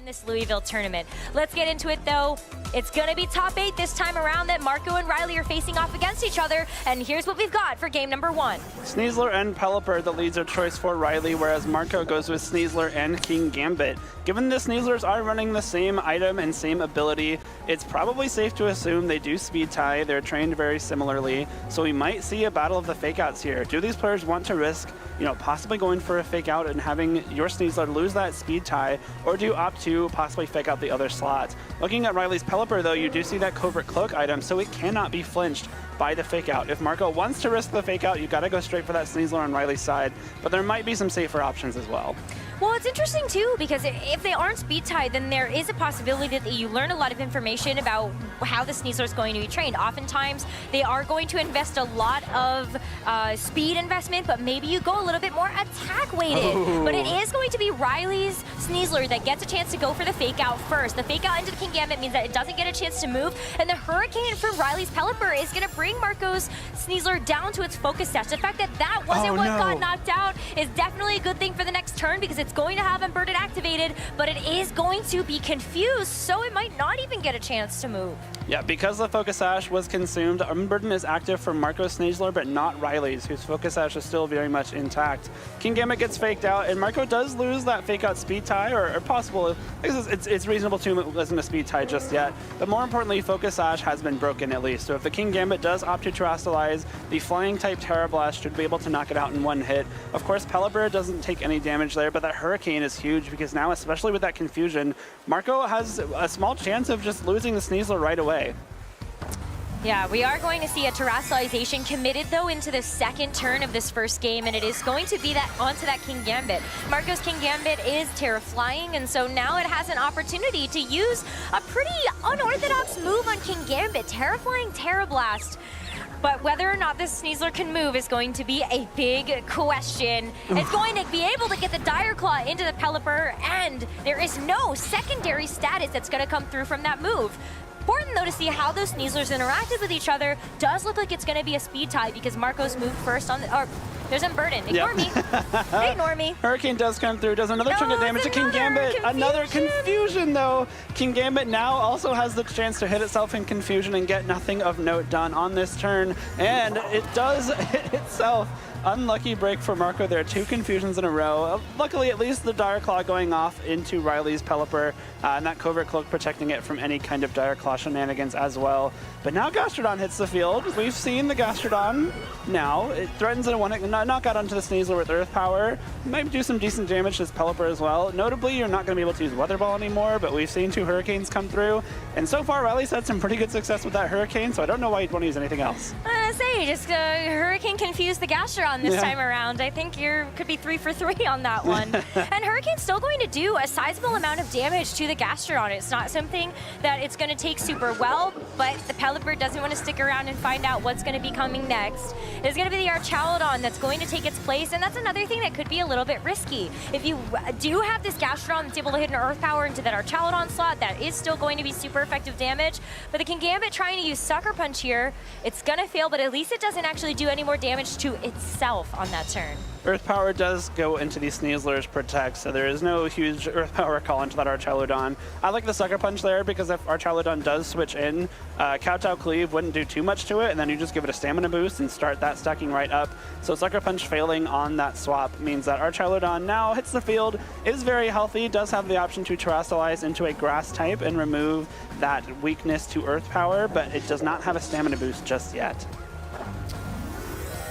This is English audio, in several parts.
in this Louisville tournament. Let's get into it though. It's gonna be top 8 this time around that Marco and Riley are facing off against each other, and here's what we've got for game number 1. Sneasler and Pelipper, the leads of choice for Riley, whereas Marco goes with Sneasler and King Gambit. Given the Sneaslers are running the same item and same ability, it's probably safe to assume they do speed tie. They're trained very similarly, so we might see a battle of the fake outs here. Do these players want to risk, possibly going for a fake out and having your Sneasler lose that speed tie, or do you opt to possibly fake out the other slots? Looking at Riley's Pelipper though, you do see that covert cloak item, so it cannot be flinched by the fake out. If Marco wants to risk the fake out, you gotta go straight for that Sneasler on Riley's side, but there might be some safer options as well. Well, it's interesting too, because if they aren't speed tied, then there is a possibility that you learn a lot of information about how the Sneasler is going to be trained. Oftentimes, they are going to invest a lot of speed investment, but maybe you go a little bit more attack weighted. Ooh. But it is going to be Riley's Sneasler that gets a chance to go for the fake out first. The fake out into the King Gambit means that it doesn't get a chance to move, and the Hurricane from Riley's Pelipper is going to bring Marco's Sneasler down to its focus stats. The fact that that wasn't what got knocked out is definitely a good thing for the next turn, because it's going to have Unburden activated, but it is going to be confused, so it might not even get a chance to move. Yeah, because the Focus Sash was consumed, Unburden is active for Marco's Sneasler, but not Riley's, whose Focus Sash is still very much intact. King Gambit gets faked out, and Marco does lose that fake out speed tie, or possible. It's reasonable to assume it wasn't a speed tie just yet, but more importantly, Focus Sash has been broken at least. So if the King Gambit does opt to Terrastalize, the flying type Terra Blast should be able to knock it out in one hit. Of course, Pelipper doesn't take any damage there, but that Hurricane is huge, because now, especially with that confusion, Marco has a small chance of just losing the Sneasler right away. Yeah, we are going to see a Terrastalization committed though into the second turn of this first game, and it is going to be that onto that King Gambit. Marco's King Gambit is Terra Flying, and so now it has an opportunity to use a pretty unorthodox move on King Gambit, Terra Flying Terra Blast. But whether or not this Sneasler can move is going to be a big question. It's going to be able to get the Dire Claw into the Pelipper, and there is no secondary status that's going to come through from that move. Important though to see how those Sneaslers interacted with each other. Does look like it's going to be a speed tie, because Marco's moved first on the... Or, there's Unburden. Ignore me. Ignore me. Hurricane does come through, does another chunk of damage to King Gambit. Another confusion though. King Gambit now also has the chance to hit itself in confusion and get nothing of note done on this turn. And it does hit itself. Unlucky break for Marco there, 2 confusions in a row. Luckily, at least the Dire Claw going off into Riley's Pelipper, and that Covert Cloak protecting it from any kind of Dire Claw shenanigans as well. But now Gastrodon hits the field. We've seen the Gastrodon now. It threatens a knockout onto the Sneasler with Earth Power. Might do some decent damage to his Pelipper as well. Notably, you're not going to be able to use Weather Ball anymore, but we've seen 2 Hurricanes come through. And so far, Riley's had some pretty good success with that Hurricane, so I don't know why you'd want to use anything else. Just Hurricane confused the Gastrodon this time around. I think you could be 3 for 3 on that one. And Hurricane's still going to do a sizable amount of damage to the Gastrodon. It's not something that it's going to take super well, but the Pelipper doesn't want to stick around and find out what's going to be coming next. It's going to be the Archaludon that's going to take its place, and that's another thing that could be a little bit risky. If you do have this Gastrodon that's able to hit an Earth Power into that Archaludon slot, that is still going to be super effective damage. But the King Gambit trying to use Sucker Punch here, it's going to fail, but at least it doesn't actually do any more damage to itself on that turn. Earth Power does go into these Sneaslers Protect, so there is no huge Earth Power call into that Archaludon. I like the Sucker Punch there, because if Archaludon does switch in, Kowtow Cleave wouldn't do too much to it, and then you just give it a stamina boost and start that stacking right up. So Sucker Punch failing on that swap means that Archaludon now hits the field, is very healthy, does have the option to Terrastalize into a Grass type and remove that weakness to Earth Power, but it does not have a stamina boost just yet.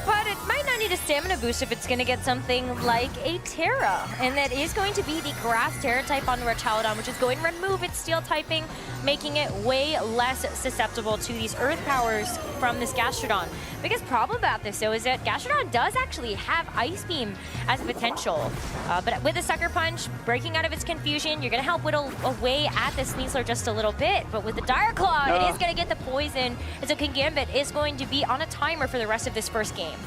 But it might not need a stamina boost if it's going to get something like a Terra. And that is going to be the Grass Terra type on Archaludon, which is going to remove its Steel typing, making it way less susceptible to these Earth Powers from this Gastrodon. Biggest problem about this, though, is that Gastrodon does actually have Ice Beam as a potential. But with the Sucker Punch, breaking out of its confusion, you're going to help whittle away at the Sneasler just a little bit. But with the Dire Claw, it is going to get the poison. And so King Gambit is going to be on a timer for the rest of this first game.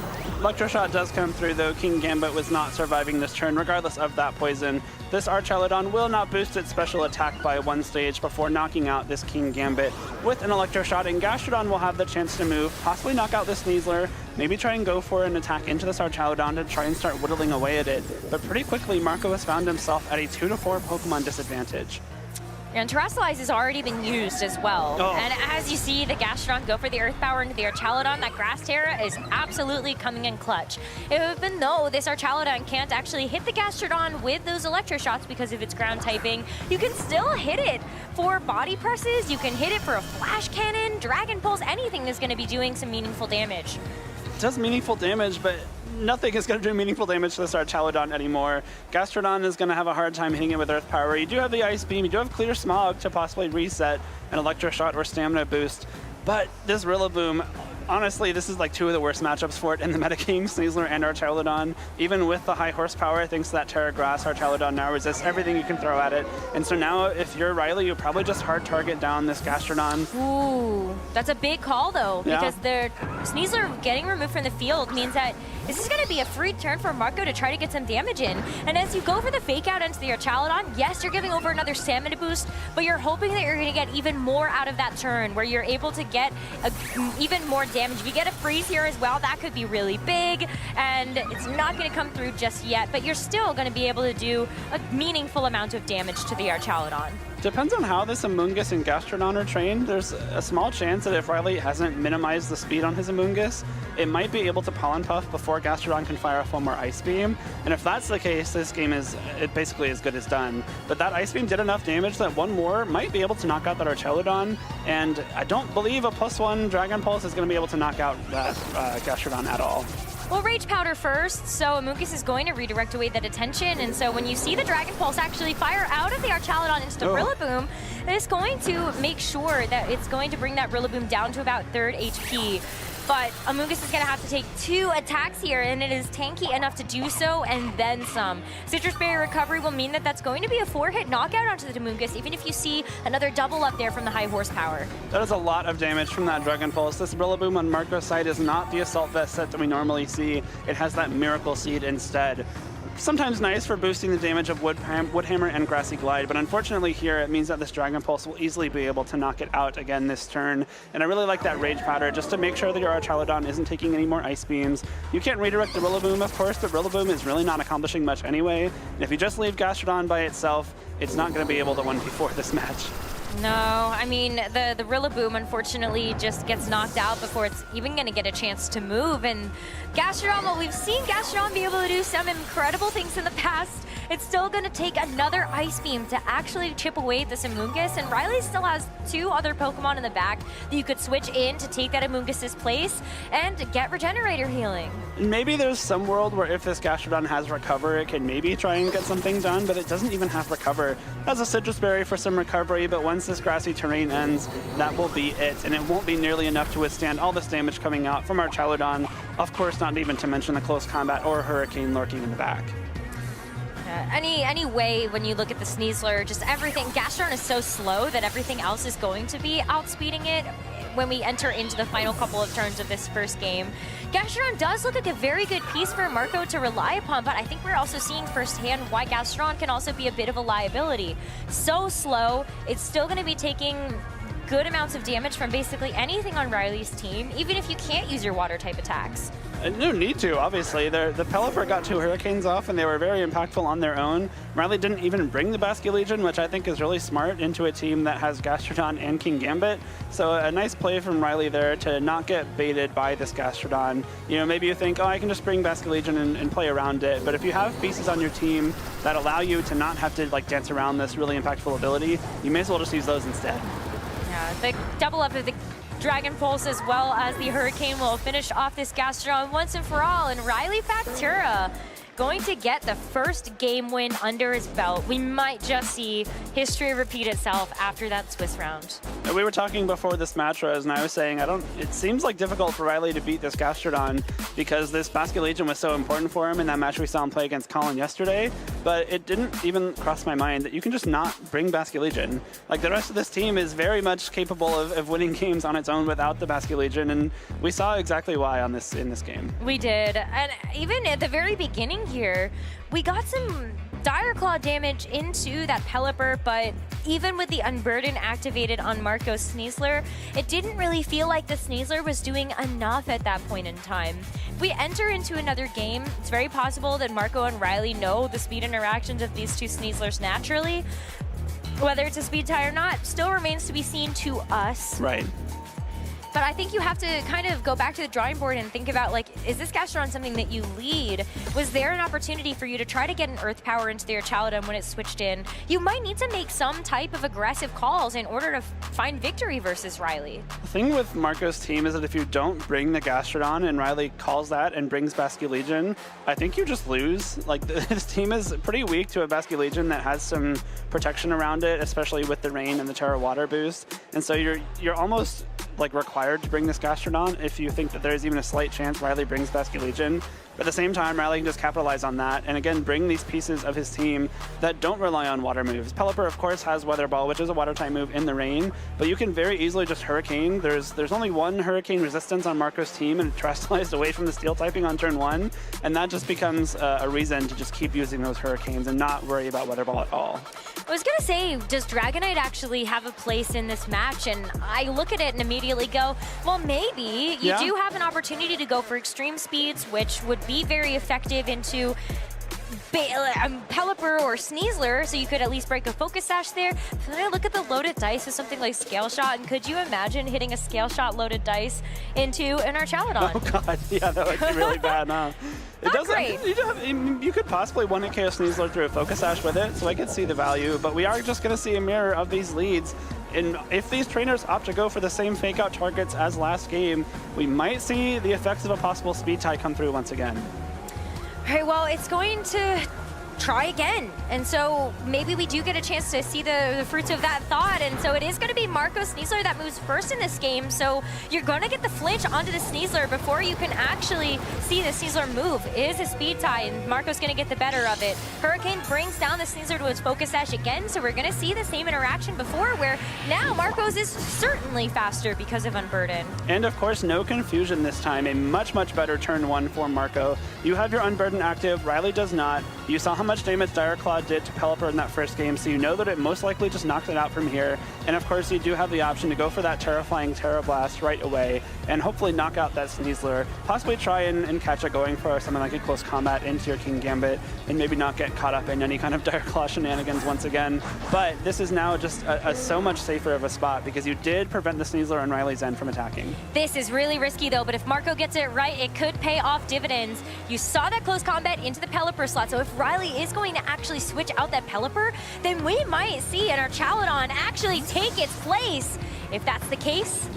Electroshot does come through, though. King Gambit was not surviving this turn, regardless of that poison. This Archaludon will not boost its special attack by 1 stage before knocking out this King Gambit with an Electroshock, and Gastrodon will have the chance to move, possibly knock out this Sneasler, maybe try and go for an attack into the Sarchalodon to try and start whittling away at it. But pretty quickly, Marco has found himself at a 2 to 4 Pokemon disadvantage. And Terrestrialize has already been used as well. Oh. And as you see the Gastrodon go for the Earth Power into the Archaludon, that Grass Terra is absolutely coming in clutch. Even though this Archaludon can't actually hit the Gastrodon with those Electro Shots because of its ground typing, you can still hit it for body presses, you can hit it for a Flash Cannon, Dragon Pulse, anything that's going to be doing some meaningful damage. It does meaningful damage, but nothing is going to do meaningful damage to this Archaludon anymore. Gastrodon is going to have a hard time hitting it with Earth Power. You do have the Ice Beam, you do have Clear Smog to possibly reset an Electro Shot or Stamina Boost, but this Rillaboom, honestly, this is like 2 of the worst matchups for it in the metagame, Sneasler and Archaludon. Even with the high horsepower, thanks to that Terra Grass, Archaludon now resists everything you can throw at it. And so now, if you're Riley, you probably just hard target down this Gastrodon. Ooh, that's a big call though, because the Sneasler getting removed from the field means that this is going to be a free turn for Marco to try to get some damage in. And as you go for the fake out into the Archaludon, yes, you're giving over another Stamina boost, but you're hoping that you're going to get even more out of that turn, where you're able to get even more damage. If you get a freeze here as well, that could be really big, and it's not going to come through just yet, but you're still going to be able to do a meaningful amount of damage to the Archaludon. Depends on how this Amoonguss and Gastrodon are trained. There's a small chance that if Riley hasn't minimized the speed on his Amoonguss, it might be able to Pollen Puff before Gastrodon can fire off one more Ice Beam. And if that's the case, this game is basically as good as done. But that Ice Beam did enough damage that one more might be able to knock out that Archaludon. And I don't believe a +1 Dragon Pulse is going to be able to knock out that Gastrodon at all. Well, Rage Powder first, so Amoonguss is going to redirect away that attention, and so when you see the Dragon Pulse actually fire out of the Archaludon into the Rillaboom, it's going to make sure that it's going to bring that Rillaboom down to about 3rd HP. But Amoonguss is going to have to take 2 attacks here, and it is tanky enough to do so, and then some. Citrus Berry Recovery will mean that that's going to be a 4-hit knockout onto the Amoonguss, even if you see another double up there from the high horsepower. That is a lot of damage from that Dragon Pulse. This Rillaboom on Marco's side is not the Assault Vest set that we normally see. It has that Miracle Seed instead. Sometimes nice for boosting the damage of Woodhammer and Grassy Glide, but unfortunately here it means that this Dragon Pulse will easily be able to knock it out again this turn. And I really like that Rage Powder just to make sure that your Archaludon isn't taking any more Ice Beams. You can't redirect the Rillaboom, of course, but Rillaboom is really not accomplishing much anyway. And if you just leave Gastrodon by itself, it's not going to be able to 1v4 this match. No, I mean, the Rillaboom unfortunately just gets knocked out before it's even going to get a chance to move. And Gastrodon, well, we've seen Gastrodon be able to do some incredible things in the past. It's still going to take another Ice Beam to actually chip away at this Amoonguss, and Riley still has 2 other Pokemon in the back that you could switch in to take that Amoonguss's place and get Regenerator healing. Maybe there's some world where if this Gastrodon has Recover, it can maybe try and get something done, but it doesn't even have Recover. It has a Citrus Berry for some recovery, but once this grassy terrain ends, that will be it, and it won't be nearly enough to withstand all this damage coming out from Archaludon. Of course, not even to mention the close combat or Hurricane lurking in the back. Any way when you look at the Sneasler, just everything, Gastrodon is so slow that everything else is going to be outspeeding it when we enter into the final couple of turns of this first game. Gastrodon does look like a very good piece for Marco to rely upon, but I think we're also seeing firsthand why Gastrodon can also be a bit of a liability. So slow, it's still going to be taking good amounts of damage from basically anything on Riley's team, even if you can't use your water type attacks. No need to, obviously. The Pelipper got 2 Hurricanes off, and they were very impactful on their own. Riley didn't even bring the Basculegion, which I think is really smart, into a team that has Gastrodon and King Gambit. So a nice play from Riley there to not get baited by this Gastrodon. You know, maybe you think, oh, I can just bring Basculegion and play around it. But if you have pieces on your team that allow you to not have to like dance around this really impactful ability, you may as well just use those instead. Yeah, the double up of the Dragon Pulse as well as the Hurricane will finish off this Gastrodon once and for all. And Riley Factura going to get the first game win under his belt. We might just see history repeat itself after that Swiss round. We were talking before this match, Rose, and I was saying, it seems like difficult for Riley to beat this Gastrodon because this Basculegion was so important for him in that match we saw him play against Colin yesterday, but it didn't even cross my mind that you can just not bring Basculegion. Like, the rest of this team is very much capable of winning games on its own without the Basculegion, and we saw exactly why in this game. We did, and even at the very beginning here, we got some Dire Claw damage into that Pelipper, but even with the Unburden activated on Marco Sneasler, it didn't really feel like the Sneasler was doing enough at that point in time. If we enter into another game, it's very possible that Marco and Riley know the speed interactions of these two Sneaslers naturally. Whether it's a speed tie or not, still remains to be seen to us. Right. But I think you have to kind of go back to the drawing board and think about, like, is this Gastron something that you lead? Was there an opportunity for you to try to get an Earth Power into their Chaladon when it switched in? You might need to make some type of aggressive calls in order to find victory versus Riley. The thing with Marco's team is that if you don't bring the Gastrodon and Riley calls that and brings Basculegion, I think you just lose. Like, this team is pretty weak to a Basculegion that has some protection around it, especially with the rain and the Terra Water boost. And so you're almost like required to bring this Gastrodon if you think that there's even a slight chance Riley brings Basculegion. But at the same time, Riley can just capitalize on that and again bring these pieces of his team that don't rely on water moves. Pelipper, of course, has Weather Ball, which is a water type move in the rain, but you can very easily just Hurricane. There's only one Hurricane resistance on Marco's team, and it terrestrialized away from the Steel typing on turn 1, and that just becomes a reason to just keep using those Hurricanes and not worry about Weather Ball at all. I was gonna say, does Dragonite actually have a place in this match? And I look at it and immediately go, well, maybe. You do have an opportunity to go for extreme speeds, which would be very effective into Pelipper or Sneasler, so you could at least break a Focus Sash there. Then I look at the loaded dice with something like Scale Shot, and could you imagine hitting a Scale Shot loaded dice into an Archaladon? Oh god, yeah, that would be really bad, huh? Not great. You could possibly 1-hit KO Sneasler through a Focus Sash with it, so I could see the value, but we are just going to see a mirror of these leads. And if these trainers opt to go for the same fake out targets as last game, we might see the effects of a possible speed tie come through once again. All right, well, it's going to try again. And so maybe we do get a chance to see the fruits of that thought. And so it is going to be Marco Sneasler that moves first in this game. So you're going to get the flinch onto the Sneasler before you can actually see the Sneasler move. It is a speed tie, and Marco's going to get the better of it. Hurricane brings down the Sneasler to its Focus Sash again. So we're going to see the same interaction before, where now Marco's is certainly faster because of Unburden. And of course, no confusion this time. A much, much better turn 1 for Marco. You have your Unburden active, Riley does not. You saw how much damage Dire Claw did to Pelipper in that first game, so you know that it most likely just knocked it out from here. And of course, you do have the option to go for that Terraflying Terra Blast right away and hopefully knock out that Sneasler. Possibly try and catch it going for something like a close combat into your King Gambit and maybe not get caught up in any kind of Dire Claw shenanigans once again. But this is now just a so much safer of a spot because you did prevent the Sneasler on Riley's end from attacking. This is really risky though, but if Marco gets it right, it could pay off dividends. You saw that close combat into the Pelipper slot, so if Riley is going to actually switch out that Pelipper, then we might see an Archaladon actually take its place. If that's the case,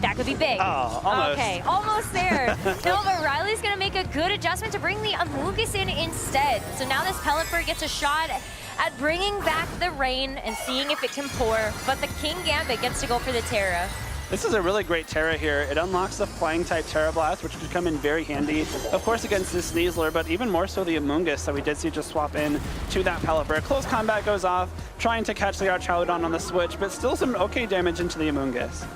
that could be big. Oh, almost. Okay, almost there. No, but Riley's going to make a good adjustment to bring the Amoonguss in instead. So now this Pelipper gets a shot at bringing back the rain and seeing if it can pour, but the King Gambit gets to go for the Terra. This is a really great Terra here. It unlocks the Flying type Terra Blast, which could come in very handy, of course, against this Sneasler, but even more so the Amoonguss that we did see just swap in to that Pelipper. Close combat goes off, trying to catch the Archaladon on the switch, but still some okay damage into the Amoonguss.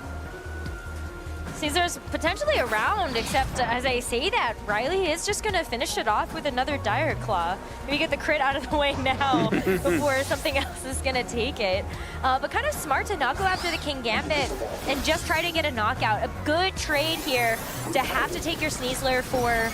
Caesar's potentially around, except as I say that, Riley is just going to finish it off with another Dire Claw. Maybe get the crit out of the way now before something else is going to take it. But kind of smart to not go after the King Gambit and just try to get a knockout. A good trade here to have to take your Sneasler for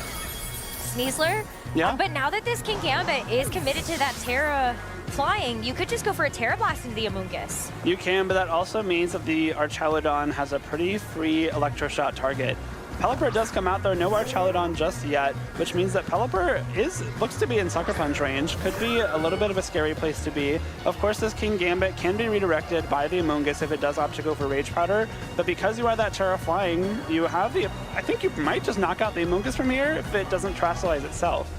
Sneasler. Yeah. But now that this King Gambit is committed to that Terra flying, you could just go for a Terra Blast into the Amoonguss. You can, but that also means that the Archaladon has a pretty free Electroshot target. Pelipper does come out, though, no Archaladon just yet, which means that Pelipper looks to be in Sucker Punch range. Could be a little bit of a scary place to be. Of course, this King Gambit can be redirected by the Amoonguss if it does opt to go for Rage Powder, but because you are that Terra Flying, you have the... I think you might just knock out the Amoonguss from here if it doesn't Terastallize itself.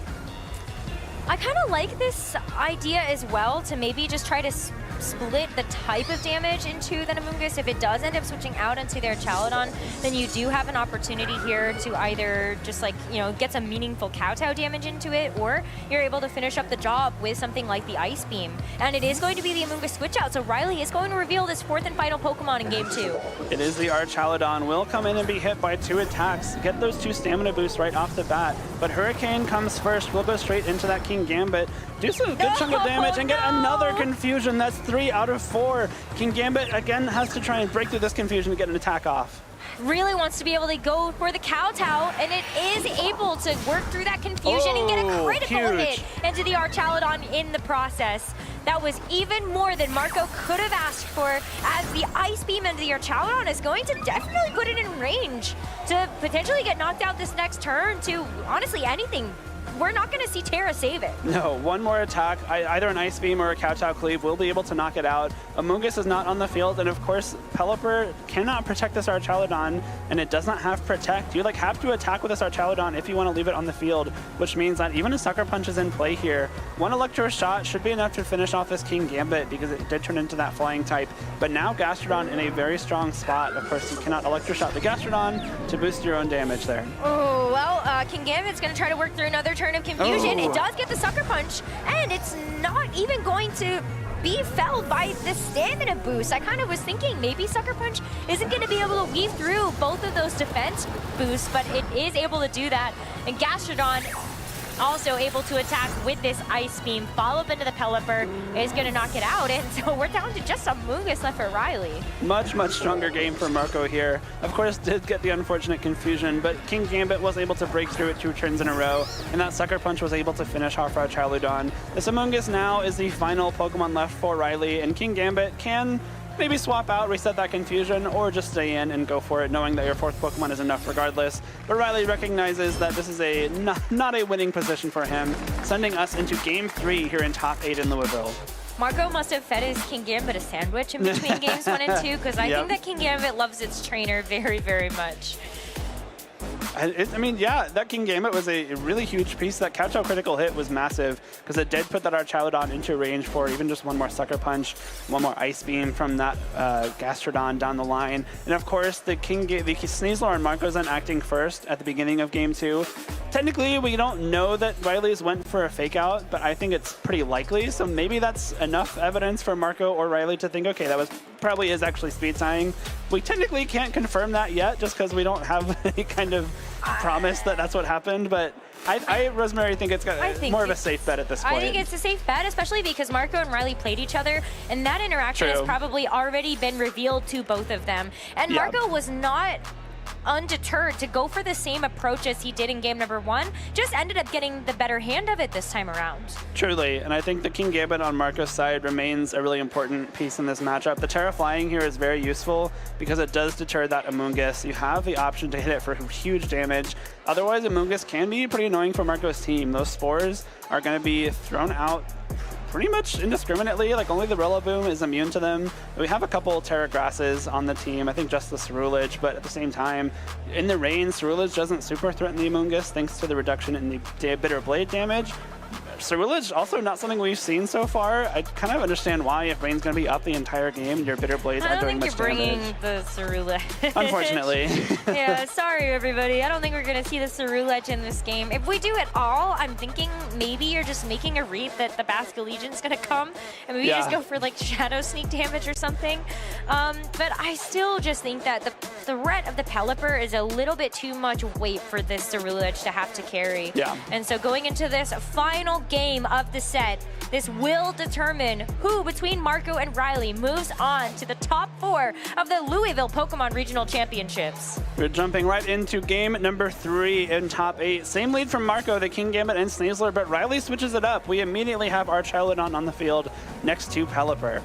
I kind of like this idea as well, to maybe just try to split the type of damage into the Amoonguss. If it does end up switching out into their Chaladon, then you do have an opportunity here to either just, like, you know, get some meaningful kowtow damage into it, or you're able to finish up the job with something like the Ice Beam. And it is going to be the Amoonguss switch out, so Riley is going to reveal this fourth and final Pokemon in Game 2. It is the Archaladon. Will come in and be hit by 2 attacks, get those 2 stamina boosts right off the bat, but Hurricane comes first. We'll go straight into that King Gambit do some good chunk of damage and get another confusion. That's 3 out of 4. King Gambit again has to try and break through this confusion to get an attack off. Really wants to be able to go for the kowtow, and it is able to work through that confusion and get a critical hit into the Archaludon in the process. That was even more than Marco could have asked for, as the Ice Beam into the Archaludon is going to definitely put it in range to potentially get knocked out this next turn to, honestly, anything. We're not going to see Terra save it. No, one more attack, either an Ice Beam or a Kowtow Cleave will be able to knock it out. Amoonguss is not on the field, and of course, Pelipper cannot protect this Archaludon, and it does not have Protect. You have to attack with this Archaludon if you want to leave it on the field, which means that even a Sucker Punch is in play here. One Electro Shot should be enough to finish off this King Gambit because it did turn into that flying type, but now Gastrodon in a very strong spot. Of course, you cannot Electro Shot the Gastrodon to boost your own damage there. Oh, well, King Gambit's going to try to work through another turn of confusion. It does get the Sucker Punch, and it's not even going to be felled by the stamina boost. I kind of was thinking maybe Sucker Punch isn't going to be able to weave through both of those defense boosts, but it is able to do that. And Gastrodon also able to attack with this Ice Beam. Follow-up into the Pelipper is going to knock it out, and so we're down to just Amoonguss left for Riley. Much, much stronger game for Marco here. Of course, did get the unfortunate confusion, but King Gambit was able to break through it 2 turns in a row, and that Sucker Punch was able to finish off Archaludon. This Amoonguss now is the final Pokemon left for Riley, and King Gambit can maybe swap out, reset that confusion, or just stay in and go for it, knowing that your 4th Pokemon is enough regardless. But Riley recognizes that this is not a winning position for him, sending us into Game 3 here in top 8 in Louisville. Marco must have fed his King Gambit a sandwich in between games 1 and 2, because I think that King Gambit loves its trainer very, very much. I mean, yeah, that King Gambit was a really huge piece. That Kowtow critical hit was massive because it did put that Archaludon into range for even just one more Sucker Punch, one more Ice Beam from that Gastrodon down the line. And of course, the Sneasler and Marco's acting first at the beginning of Game 2. Technically, we don't know that Riley's went for a fake out, but I think it's pretty likely. So maybe that's enough evidence for Marco or Riley to think, okay, that probably is actually speed tying. We technically can't confirm that yet just because we don't have any kind of promise that that's what happened, but I Rosemary, think it's more of a safe bet at this point. I think it's a safe bet, especially because Marco and Riley played each other, and that interaction has probably already been revealed to both of them. And Marco was not undeterred to go for the same approach as he did in game number 1, just ended up getting the better hand of it this time around. Truly, and I think the King Gambit on Marco's side remains a really important piece in this matchup. The Terra Flying here is very useful because it does deter that Amoonguss. You have the option to hit it for huge damage. Otherwise, Amoonguss can be pretty annoying for Marco's team. Those spores are going to be thrown out pretty much indiscriminately. Like, only the Rillaboom is immune to them. We have a couple Terra Grasses on the team. I think just the Cerulege, but at the same time, in the rain, Cerulege doesn't super threaten the Amoonguss thanks to the reduction in the Bitter Blade damage. Cerulege, also not something we've seen so far. I kind of understand why, if Rain's going to be up the entire game and your Bitter Blades are doing much damage. I don't think you're bringing the Cerulege. Unfortunately. Yeah, sorry everybody. I don't think we're going to see the Cerulege in this game. If we do at all, I'm thinking maybe you're just making a read that the Basculegion's going to come, and maybe just go for like Shadow Sneak damage or something. But I still just think that the threat of the Pelipper is a little bit too much weight for this Cerulege to have to carry. Yeah. And so going into this final game of the set, this will determine who between Marco and Riley moves on to the top 4 of the Louisville Pokemon Regional Championships. We're jumping right into game number 3 in top 8. Same lead from Marco, the King Gambit and Sneasler, but Riley switches it up. We immediately have Archaludon on the field next to Pelipper.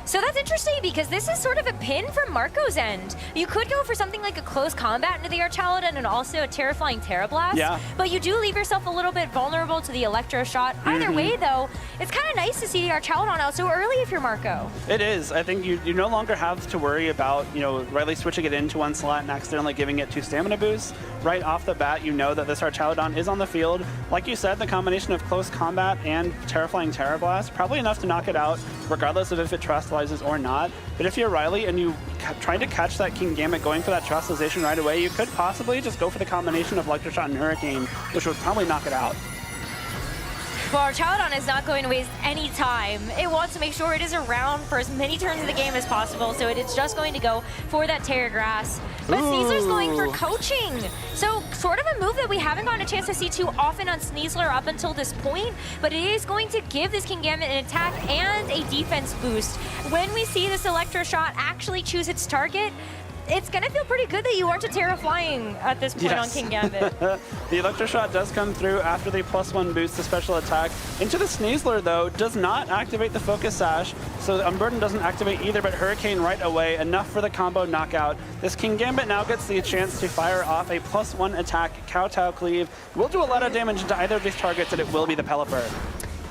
So that's interesting because this is sort of a pin from Marco's end. You could go for something like a close combat into the Archaludon and also a Terrifying Terra Blast, but you do leave yourself a little bit vulnerable to the Electro Shot. Either way, though, it's kind of nice to see the Archaludon out so early if you're Marco. It is. I think you no longer have to worry about, Riley switching it into one slot and accidentally giving it 2 stamina boosts. Right off the bat, you know that this Archaludon is on the field. Like you said, the combination of close combat and Terrifying Terra Blast, probably enough to knock it out, regardless of if it Terastallizes or not. But if you're Riley and you trying to catch that King Gambit going for that Terastallization right away, you could possibly just go for the combination of Electroshock and Hurricane, which would probably knock it out. Well, our Chaladon is not going to waste any time. It wants to make sure it is around for as many turns of the game as possible, so it's just going to go for that Terra Grass. But Sneasler's going for coaching. So sort of a move that we haven't gotten a chance to see too often on Sneasler up until this point, but it is going to give this Kingambit an attack and a defense boost. When we see this Electro Shot actually choose its target, it's going to feel pretty good that you aren't a Terra flying at this point on Kingambit. The Electro Shot does come through after the +1 boost to special attack. Into the Sneasler, though, does not activate the Focus Sash, so Unburden doesn't activate either, but Hurricane right away, enough for the combo knockout. This Kingambit now gets the chance to fire off a +1 attack Kowtow Cleave. Will do a lot of damage into either of these targets, and it will be the Pelipper.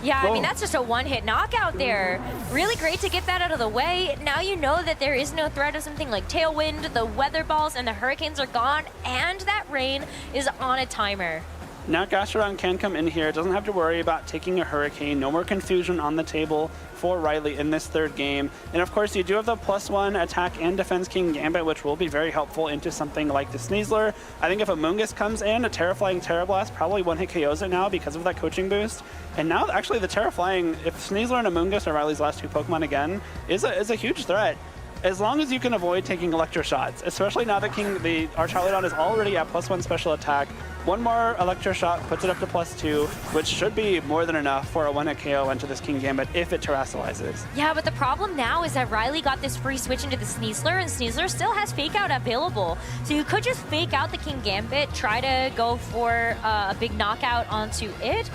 Yeah, Whoa. I mean, that's just a one-hit knockout there. Really great to get that out of the way. Now you know that there is no threat of something like Tailwind, the Weather Balls, and the Hurricanes are gone, and that rain is on a timer. Now Gastrodon can come in here, doesn't have to worry about taking a Hurricane, no more confusion on the table for Riley in this third game. And of course, you do have the +1 attack and defense Kingambit, which will be very helpful into something like the Sneasler. I think if Amoonguss comes in, a Terraflying Terra Blast probably one-hit KOs it now because of that coaching boost. And now, actually, the Terraflying, if Sneasler and Amoonguss are Riley's last two Pokemon again, is a huge threat. As long as you can avoid taking Electro Shots, especially now that our Chaladon is already at +1 special attack. One more Electro Shot puts it up to +2, which should be more than enough for a one-hit KO into this Kingambit if it terrestrializes. Yeah, but the problem now is that Riley got this free switch into the Sneasler, and Sneasler still has Fake Out available. So you could just Fake Out the Kingambit, try to go for a big knockout onto it.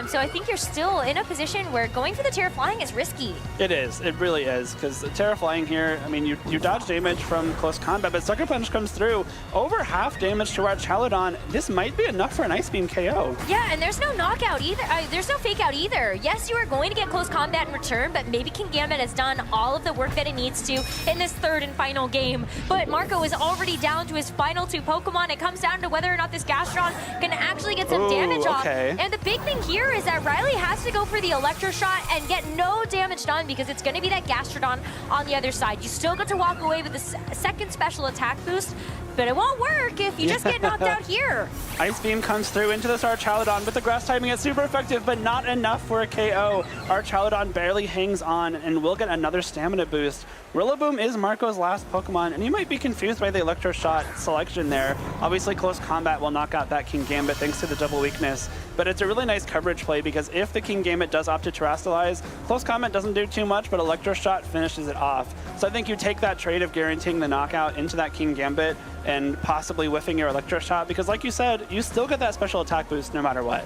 So I think you're still in a position where going for the Terra Flying is risky. It is. It really is, because the Terra Flying here, I mean, you dodge damage from close combat, but Sucker Punch comes through. Over half damage to our Chaladon. This might be enough for an Ice Beam KO. Yeah, and there's no knockout either. There's no Fake Out either. Yes, you are going to get close combat in return, but maybe Kingambit has done all of the work that it needs to in this third and final game. But Marco is already down to his final two Pokemon. It comes down to whether or not this Gastrodon can actually get some damage off. And the big thing here is that Riley has to go for the Electro Shot and get no damage done because it's going to be that Gastrodon on the other side. You still get to walk away with the second special attack boost, but it won't work if you just get knocked out here. Ice Beam comes through into this Chaladon, but the grass typing is super effective, but not enough for a KO. Chaladon barely hangs on and will get another stamina boost. Rillaboom is Marco's last Pokemon, and you might be confused by the Electro Shot selection there. Obviously, close combat will knock out that Kingambit thanks to the double weakness, but it's a really nice coverage play because if the Kingambit does opt to terrestrialize, close combat doesn't do too much, but Electro Shot finishes it off. So I think you take that trade of guaranteeing the knockout into that Kingambit and possibly whiffing your Electro Shot because, like you said, you still get that special attack boost no matter what.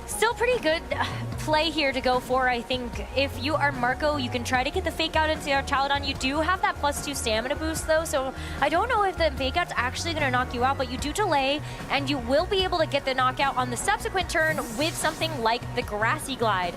Still pretty good play here to go for, I think. If you are Marco, you can try to get the Fake Out into your Chaladon. You do have that +2 stamina boost, though, so I don't know if the Fake Out's actually going to knock you out, but you do delay, and you will be able to get the knockout on the subsequent turn with something like the Grassy Glide.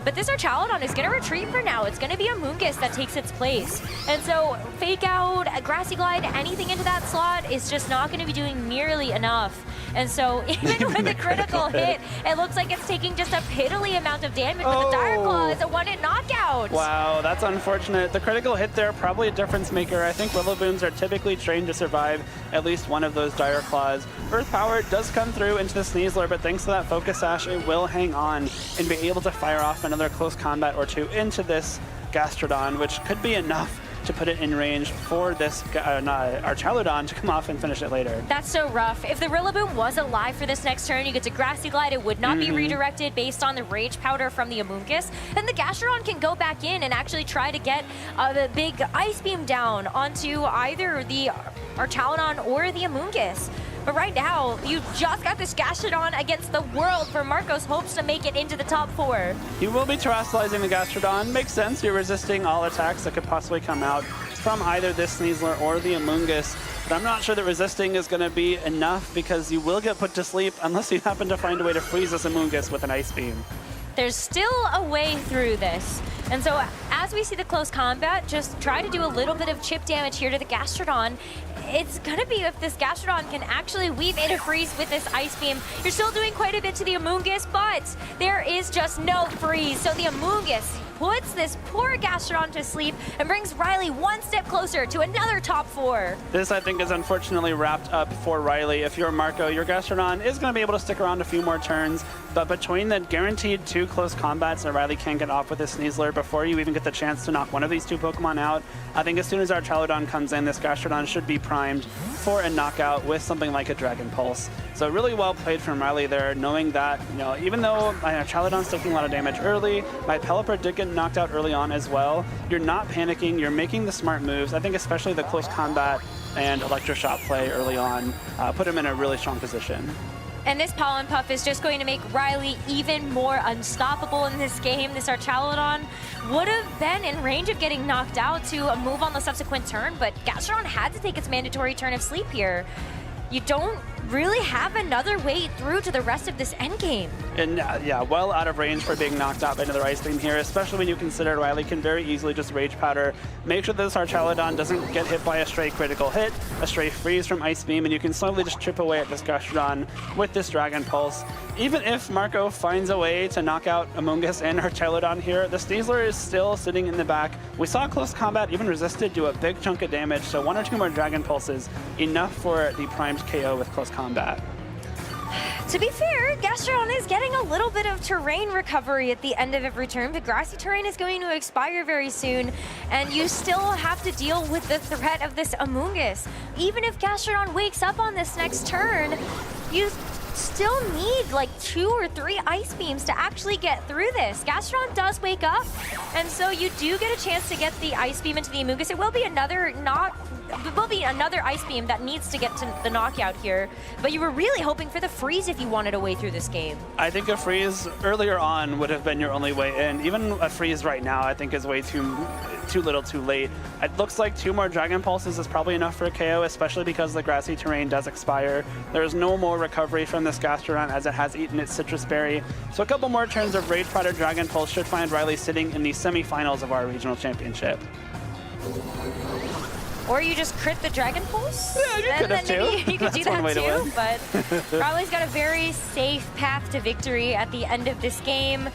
But this Chaladon is going to retreat for now. It's going to be a Amoonguss that takes its place. And so Fake Out, a Grassy Glide, anything into that slot is just not going to be doing nearly enough. And so even with the critical hit, it looks like it's taking just a piddly amount of damage, but the Dire Claw is a one-hit knockout. Wow, that's unfortunate. The critical hit there, probably a difference maker. I think Rillaboons are typically trained to survive at least one of those Dire Claws. Earth Power does come through into the Sneasler, but thanks to that Focus Sash, it will hang on and be able to fire off another close combat or two into this Gastrodon, which could be enough to put it in range for this our Chaladon to come off and finish it later. That's so rough. If the Rillaboom was alive for this next turn, you get to Grassy Glide, it would not be redirected based on the Rage Powder from the Amoonguss. Then the Gastrodon can go back in and actually try to get the big Ice Beam down onto either our Chaladon or the Amoonguss. But right now, you just got this Gastrodon against the world for Marco's hopes to make it into the top 4. You will be terrestrializing the Gastrodon. Makes sense. You're resisting all attacks that could possibly come out from either this Sneasler or the Amoonguss. But I'm not sure that resisting is going to be enough because you will get put to sleep unless you happen to find a way to freeze this Amoonguss with an Ice Beam. There's still a way through this. And so as we see the close combat, just try to do a little bit of chip damage here to the Gastrodon. It's going to be if this Gastrodon can actually weave in a freeze with this Ice Beam. You're still doing quite a bit to the Amoonguss, but there is just no freeze. So the Amoonguss puts this poor Gastrodon to sleep and brings Riley one step closer to another top 4. This, I think, is unfortunately wrapped up for Riley. If you're Marco, your Gastrodon is going to be able to stick around a few more turns, but between the guaranteed 2 close combats that Riley can get off with his Sneasler before you even get the chance to knock one of these 2 Pokemon out, I think as soon as our Chalodon comes in, this Gastrodon should be primed for a knockout with something like a Dragon Pulse. So really well played from Riley there, knowing that, you know, even though Chalodon's taking a lot of damage early, my Pelipper did get knocked out early on as well. You're not panicking, you're making the smart moves. I think especially the close combat and Electroshock play early on put him in a really strong position. And this Pollen Puff is just going to make Riley even more unstoppable in this game. This Archaludon would have been in range of getting knocked out to move on the subsequent turn, but Gastrodon had to take its mandatory turn of sleep here. You don't really have another way through to the rest of this endgame. And yeah, well out of range for being knocked out by another Ice Beam here, especially when you consider Riley can very easily just Rage Powder, make sure that this Archaludon doesn't get hit by a stray critical hit, a stray freeze from Ice Beam, and you can slowly just chip away at this Gastrodon with this Dragon Pulse. Even if Marco finds a way to knock out Amoonguss and Archaludon here, the Sneasler is still sitting in the back. We saw close combat, even resisted, do a big chunk of damage, so 1 or 2 more Dragon Pulses, enough for the primed KO with close combat. To be fair, Gastrodon is getting a little bit of terrain recovery at the end of every turn. The grassy terrain is going to expire very soon, and you still have to deal with the threat of this Amoonguss. Even if Gastrodon wakes up on this next turn, you still need like 2 or 3 Ice Beams to actually get through this. Gastrodon does wake up, and so you do get a chance to get the Ice Beam into the Amoonguss. It will be another Ice Beam that needs to get to the knockout here, but you were really hoping for the freeze if you wanted a way through this game. I think a freeze earlier on would have been your only way in. Even a freeze right now, I think, is way too little too late. It looks like 2 more Dragon Pulses is probably enough for a KO, especially because the grassy terrain does expire. There's no more recovery from this Gastrodon as it has eaten its Citrus Berry. So a couple more turns of Rage Powder Dragon Pulse should find Riley sitting in the semifinals of our regional championship. Or you just crit the Dragon Pulse? Yeah, you could have too. You could do that too, but Riley's got a very safe path to victory at the end of this game.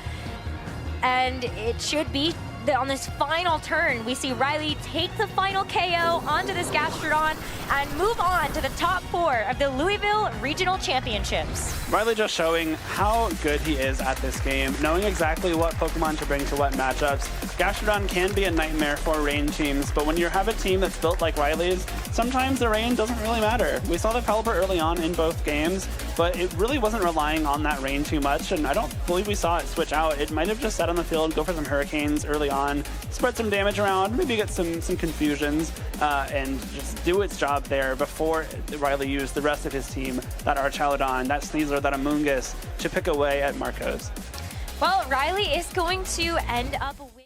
And it should be on this final turn, we see Riley take the final KO onto this Gastrodon and move on to the top 4 of the Louisville Regional Championships. Riley just showing how good he is at this game, knowing exactly what Pokemon to bring to what matchups. Gastrodon can be a nightmare for rain teams, but when you have a team that's built like Riley's, sometimes the rain doesn't really matter. We saw the Pelipper early on in both games, but it really wasn't relying on that rain too much, and I don't believe we saw it switch out. It might have just sat on the field, go for some Hurricanes early on, spread some damage around, maybe get some confusions, and just do its job there before Riley used the rest of his team, that Archaludon, that Sneasler, that Amoonguss, to pick away at Marcos. Well, Riley is going to end up with